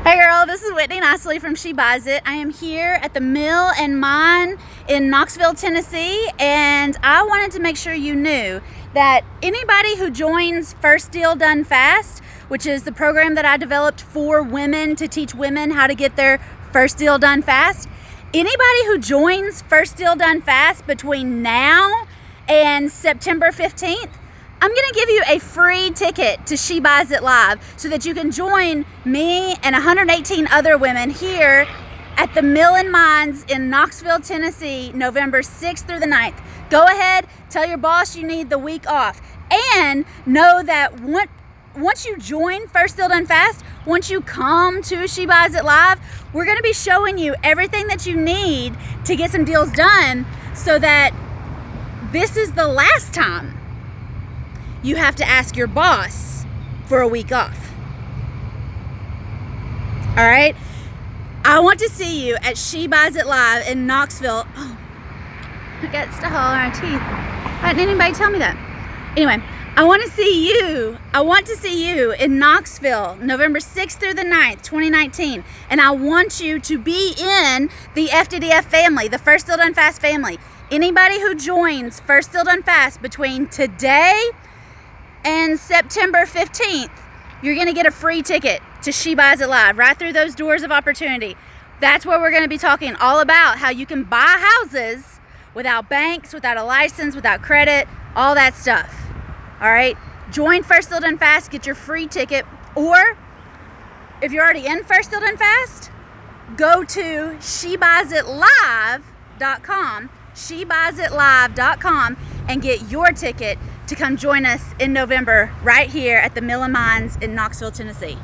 Hey girl, this is Whitney Nicely from She Buys It. I am here at the Mill and Mine in Knoxville, Tennessee, and I wanted to make sure you knew that anybody who joins First Deal Done Fast, which is the program that I developed for women to teach women how to get their first deal done fast, anybody who joins First Deal Done Fast between now and September 15th, I'm gonna give you a free ticket to She Buys It Live so that you can join me and 118 other women here at the Mill and Mines in Knoxville, Tennessee, November 6th through the 9th. Go ahead, tell your boss you need the week off, and know that once you join First Deal Done Fast, once you come to She Buys It Live, we're gonna be showing you everything that you need to get some deals done so that this is the last time you have to ask your boss for a week off. All right? I want to see you at She Buys It Live in Knoxville. Oh, I got stuff all on our teeth. Why didn't anybody tell me that? Anyway, I want to see you in Knoxville, November 6th through the 9th, 2019. And I want you to be in the FDDF family, the First Deal Done Fast family. Anybody who joins First Deal Done Fast between today and September 15th, you're gonna get a free ticket to She Buys It Live, right through those doors of opportunity. That's where we're gonna be talking all about how you can buy houses without banks, without a license, without credit, all that stuff. All right, join First Deal Done Fast, get your free ticket, or if you're already in First Deal Done Fast, go to SheBuysItLive.com, SheBuysItLive.com, and get your ticket to come join us in November right here at the Mill and Mines in Knoxville, Tennessee.